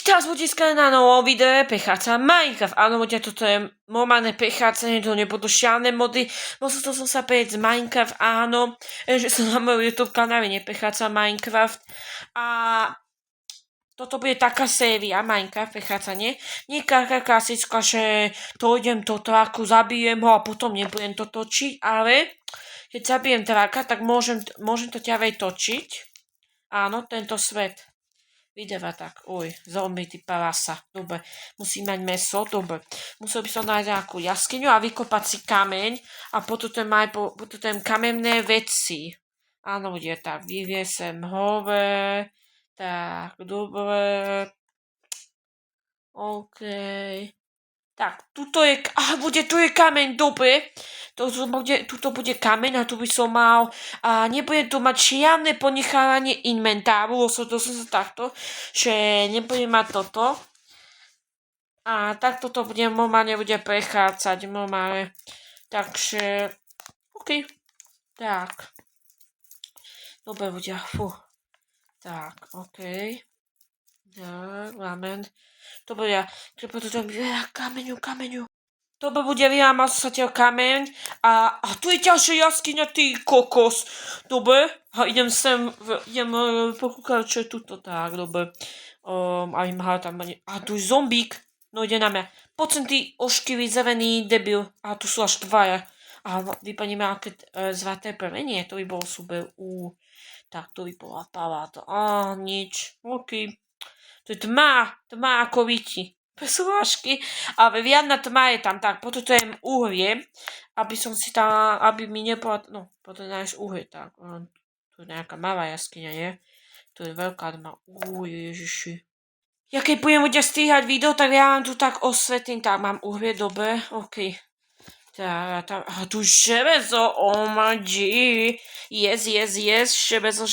Teraz budete na novom videu prechádza Minecraft. Áno, ľudia, toto je normálne prechádzanie, to nebudú žiadne mody. Musel som sa prejsť z Minecraft, áno, že som na mojom YouTube kanále neprechádza Minecraft. A toto bude taká séria Minecraft prechádzanie. Nie taká klasická, že to idem do tráku, zabijem ho a potom nebudem to točiť, ale keď zabijem tráka, tak môžem to ďalej točiť. Áno, tento svet. Videva tak, zombie ty parasa, dobre, musím mať meso, dobre, musel by som nájsť nejakú jaskyňu a vykopať si kameň a potom kamenné veci. Áno, bude tak, vyviesem hore, tak, dobre, OK. Tak, tu je kameň, dobre. Tuto bude kameň a tu by som mal, a nebudem tu mať žiadne ponechávanie inventáru, to som sa takto, že nebudem mať toto. A takto to bude prechádzať, normálne. Takže, OK. Tak. Dobre, ľudia, Tak, OK. Tak, ramen. Dobre, treba to veľa kameňu. Dobre, bude vyhámal sa ťa kameň a tu je ďalšia jaskyňa, ty kokos. Dobre, a idem pokúkať, čo je tuto, tak, dobre. A tu je zombík, no ide na mňa. Poď sem, ty ošklivý zelený debil. A tu sú až dvaja. A vypadneme aké zlaté prvenie, to by bolo super. Tak, to by bola paláta. Nič, OK. To je tma ako vyti. Bez urážky, ale viadna tma je tam, tak, potrebujem uhlie, aby mi nebola, potom nájsť uhlie, tak, tu je nejaká malá jaskyňa, je? Tu je veľká tma, ježiši. Ja keď budem ľudia stíhať video, tak ja vám tu tak osvetlím, tak mám uhlie, dobre, OK. Tak, tu železo, oh my G, yes, železo,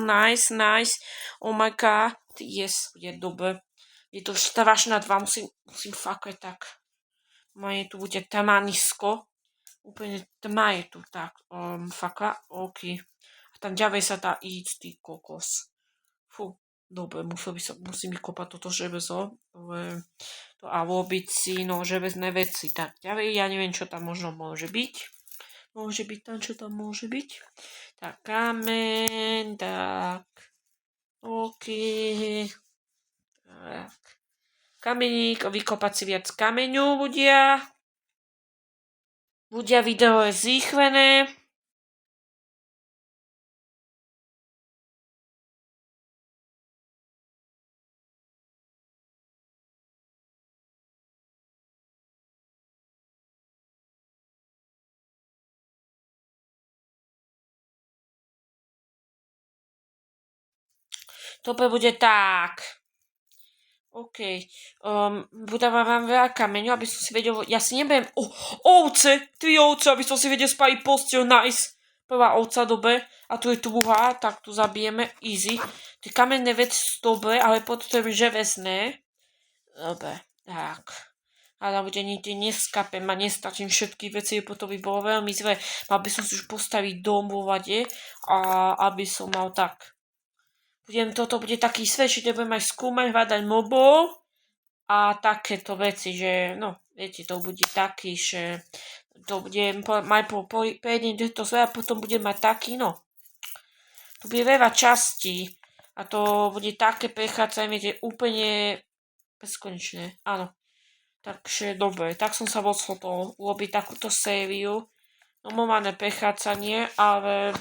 nice, oh my god, yes, je dobre. Je to strašná tma, musím fakať tak. Tu bude tma nízko. Úplne tma je tu, tak. Faka, OK. A tam ďalej sa dá ísť, ty kokos. Dobre, musím kopať toto železo. A robiť si, železné veci. Tak, ďalej, ja neviem, čo tam možno môže byť. Čo tam môže byť. Tak, kameň, tak. OK. Tak. Kameník, vykopať si viac kameňu, ľudia. Video je zrýchlené. Dobre, bude tak. OK. Budávam vám veľa kameňov, aby som si vedel, ja si nebudem, ovce, 3 ovce, aby som si vedel spraviť posteľ, nice. Prvá ovca, dobre, a tu je druhá, tak tu zabijeme, easy. Tie kamenné veci sú dobre, ale potrebujem železné. Dobre, tak. Ale bude nikde neskapem a nestačím všetky veci, potom by bolo veľmi zle. Mal by som si už postaviť dom vo vade, a aby som mal tak. Toto bude taký svet, že nebudem aj skúmať, hľadať mobov a takéto veci, že, viete, to bude taký, že to budem prejdem to svet a potom budem mať taký, tu bude veľa častí a to bude také prechádzanie, viete, úplne bezkonečné, áno. Takže, dobre, tak som sa rozhodol urobiť takúto sériu, normálne prechádzanie, ale,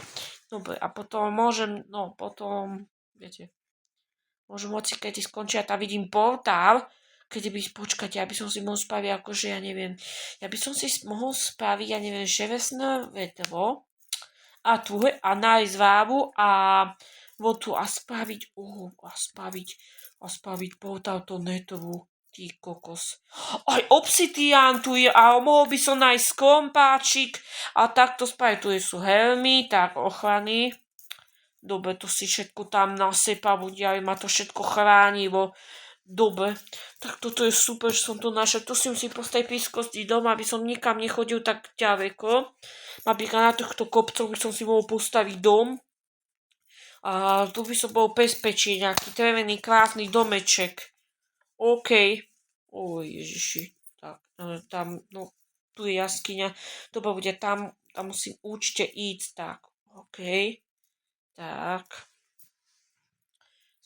dobre, a potom viete, môžem hoci keď skončia, tam vidím portál, počkať, ja by som si mohol spraviť, akože, ja neviem, železné vedro a tu a nájsť vávu a vodu a spraviť portál to netovú, ty kokos. Aj obsidián tu je a mohol by som nájsť klompáčik a takto spraviť, tu sú helmy, tak ochrany. Dobre, to si všetko tam nasypal, aby ma to všetko chránilo. Dobre, tak toto je super, že som to našiel. Tu si musím postaviť blízkosti doma, aby som nikam nechodil tak ďaleko. Napríklad na týchto kopcoch by som si mohol postaviť dom. A tu by som bol bezpečí, nejaký drevený krásny domeček. OK. Ježiši. Tak, tam, no, tu je jaskyňa. Dobre, bude tam musím určite ísť. Tak, OK. Tak.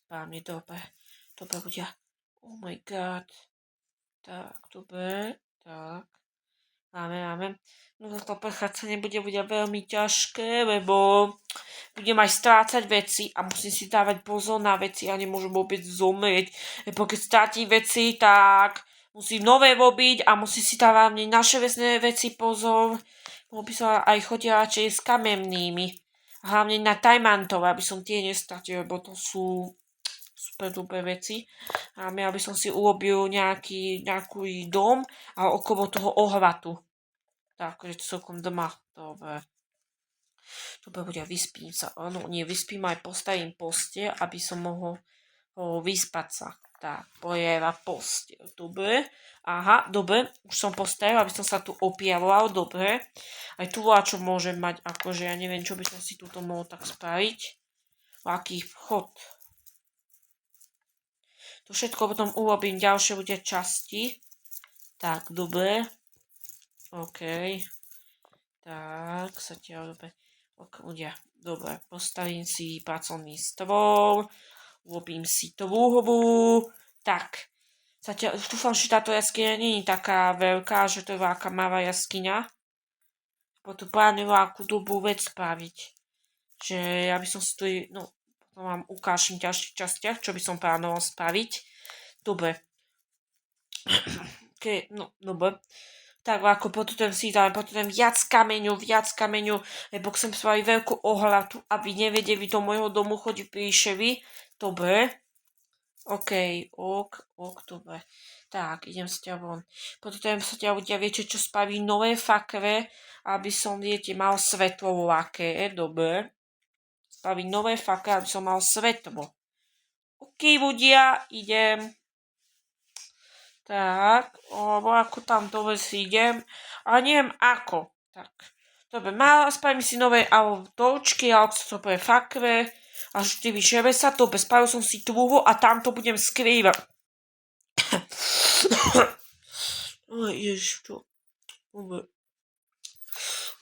Správne, dobre. Dobre, bude. Oh my god. Tak, dobre. Tak. Máme. No to prechádzanie bude veľmi ťažké, lebo budem aj strácať veci a musím si dávať pozor na veci a nemôžem vôbec zomrieť. Lebo keď strátim veci, tak musím nové robiť a musím si dávať naše veci pozor. Mohol by som aj chodiť radšej s kamennými. Hlavne na tajmantov, aby som tie nestratil, lebo to sú super dobré veci. A aby som si urobil nejaký dom a okolo toho ohratu. Tak, že to celkom doma. Dobre. Dobre, bude, vyspím sa. Áno, nie, vyspím aj postavím postel, aby som mohol vyspať sa. Tak, pojeva postel. Dobre. Aha, dobre. Už som postavil, aby som sa tu opieral. Dobre. Aj tu čo môžem mať, akože ja neviem, čo by som si tuto mohol tak spraviť. Aký vchod. To všetko potom urobím. Ďalšie bude časti. Tak, dobre. OK. Tak, zatiaľ dobre. Dobre, postavím si pracovný stôl, urobím si trúhvu. Tak, zatiaľ dúfam, že táto jaskyňa nie je taká veľká, že to je veľká malá jaskyňa. Bo tu plánujem akú dobu vec spraviť. Že ja by som si tu, no, potom vám ukážem v ďalších častiach, čo by som plánoval spraviť. Dobre. No, dobre. Tak ako potom si dám viac kameňov, lebo chcem spraviť veľkú ohradu, aby nevedeli do môjho domu chodiť príšery. Dobre. OK, dobre. Tak, idem sa ťa von. Potom sa ťa ľudia, viete čo, spraviť nové fakre, aby som, viete, mal svetlo ľaké. Dobre. Spraviť nové fakre, aby som mal svetlo. OK, ľudia, idem. Tak, ako tam dole si idem, ale neviem ako. Tak, dobre, spravím si nové autovčky, ale to pre fakre, až 4 železa, dobre, spravil som si trúho a tam to budem skrývať. Ježiš, čo? Dobre.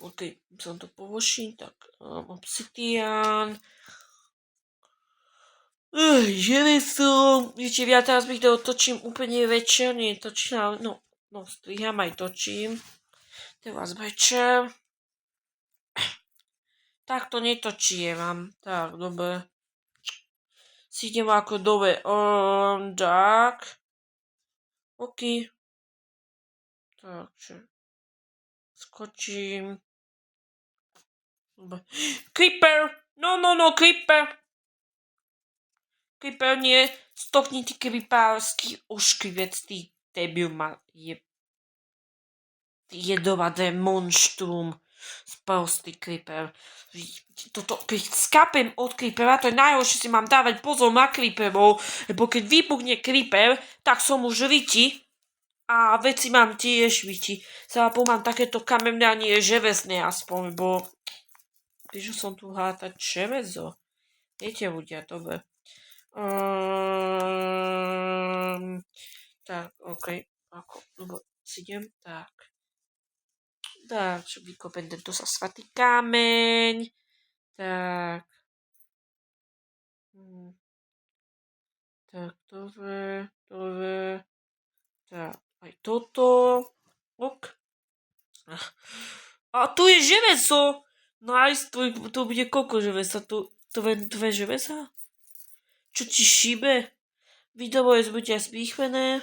OK, som to položil, tak obsidian. Železo, viete, ja teraz bych to točím úplne večer, nie točím, no, striham aj točím. Teraz večer. Tak to netočím, tak, dobre. Si idem ako dole, tak. OK. Takže. Skočím. Dobre. Creeper! No, creeper! Creeper nie, stopni ty creepersky ošklivec, ty debil ma je jedovaté monštrum. Sprostý creeper. Keď skapem od creepera, to je najhoršie, si mám dávať pozor na creeperov, lebo keď vybuchne creeper, tak som už riti a veci mám tiež riti. Zároveň mám takéto kamenné a nie železné aspoň, lebo že som tu hátať železo. Viete ľudia, dobre. Tak, OK. Dobre, si idem, tak. Tak, vykopem tento sa svatý kameň. Tak. Tak, dobre. Tak, aj toto. Ok. A tu je železo. Nice, tu bude koľko železa? Tu len 2 železa? Čo ti šíbe? Video je zbuď zrýchlené.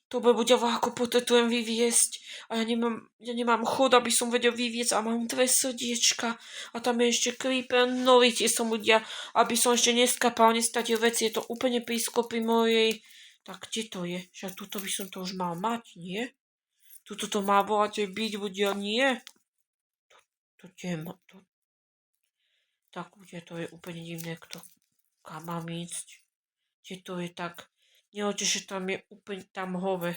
To by bude ako potrebujem vyviesť. A ja nemám chod, aby som vedel vyviesť a mám 2 srdiečka. A tam je ešte creeper, nový tie som ľudia, aby som ešte neskapal, nestatil veci. Je to úplne pri skopy mojej. Tak kde to je? Však tuto by som to už mal mať, nie? Tuto to má volať byť, ľudia, nie? To kde má to? Tak ľudia, to je úplne divné, kto kam mám ísť. Kde to je tak? Nehoďte, že tam je úplne tam hove.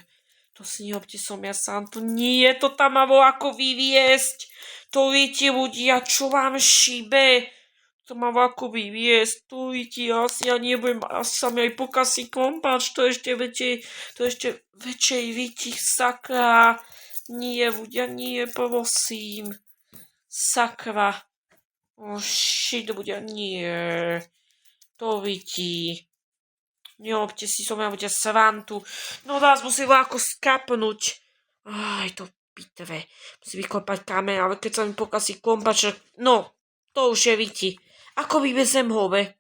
To si neobte, som ja sám tu. Nie, to tam má ako vyviesť. To viete ľudia, čo vám šíbe. To má ako vyviesť. To viete, asi ja nebudem, asi sa mi aj pokazí kompač. To ešte väčšej víti, sakra. Nie, ľudia, nie, prosím. Sakra. Shit, ľudia, nie. To vidí. Neobte si som ja bude srantu. No vás musím ako skapnúť. Aj to pitve. Musím vykopať kameň, ale keď sa mi pokazí kompač, no, to už je vidí. Ako vyvezem hove?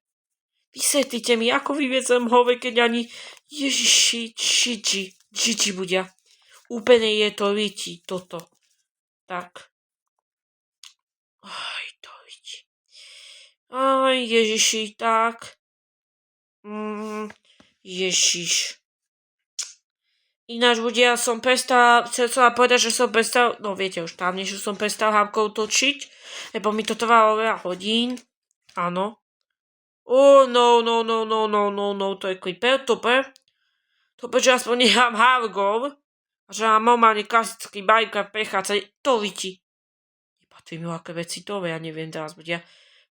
Vysvetlite mi, ako vyvezem hove, keď ani Ježiši, Gigi bude. Úplne je to vidí, toto. Tak. Aj to vidí. Aj Ježiši, tak. Ježiš. Ináč ľudia, som chcela povedať, že som prestal, no viete už dávnejšie som prestal hápkou točiť, lebo mi to trvalo veľa hodín. Áno. No, to je creeper, dobre. Dobre, že aspoň nechám hávkov. A že mám normálne klasický Minecraft prechádzať, to vidí. Nepatrí mi aké veci to, ja neviem teraz ľudia.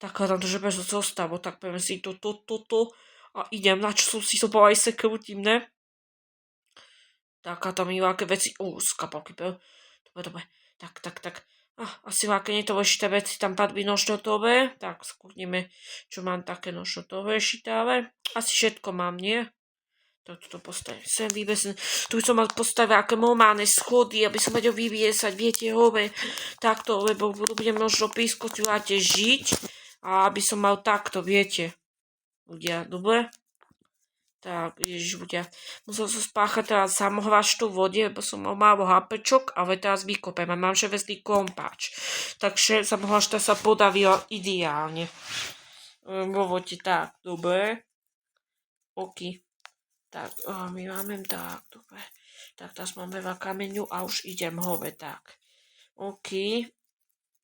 Tak hľadám to, že bez zostavo, tak poviem si to. A idem, na čo som si sobal aj sekrutím, ne? Tak a tam je aké veci. Skapal creeper. Dobre. Tak. Asi aké nedôležité veci tam padli nožnotové. Tak, skúkneme, čo mám také nožnotové šitavé. Asi všetko mám, nie? Tak toto postavím sem, vyvesím. Tu som mal postaviť aké normálne schody, aby som vedel vyviesať, viete, hove. Takto, lebo budem možno prískoťovať žiť. A aby som mal takto, viete. Ľudia, dobre? Tak, ježiš, ľudia. Musel som spáchať teraz samohvač v vode, lebo som mal málo hápečok, ale teraz vykopem a mám železný kompáč. Takže samohvačka sa podavila ideálne. Vo vode, tak, dobre. OK. Tak, my máme tak, dobre. Tak, teraz mám veľa kameňu a už idem hove, tak. OK.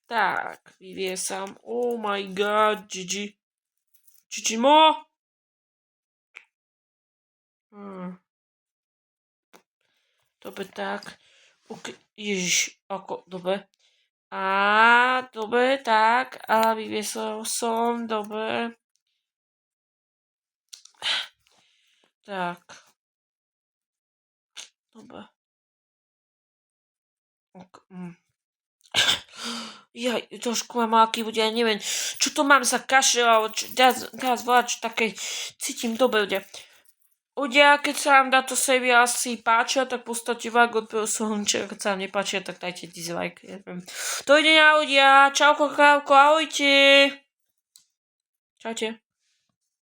Tak, vyviesam. Oh my god, Gigi. Mo! Dobre, tak. OK, ježiš, ako, dobre. Dobre, tak. A vyviesol som, dobre. Tak. Dobre. Ja trošku mám aký bude, ja neviem, čo to mám za kašel, ale teraz volať, čo také cítim dobre, ľudia. Ľudia, keď sa vám táto séria asi páčia, tak postavte like, odporúčam, keď sa vám nepáčia, tak dajte dislike. Dovidenia ľudia, čauko, ahojte. Čaute.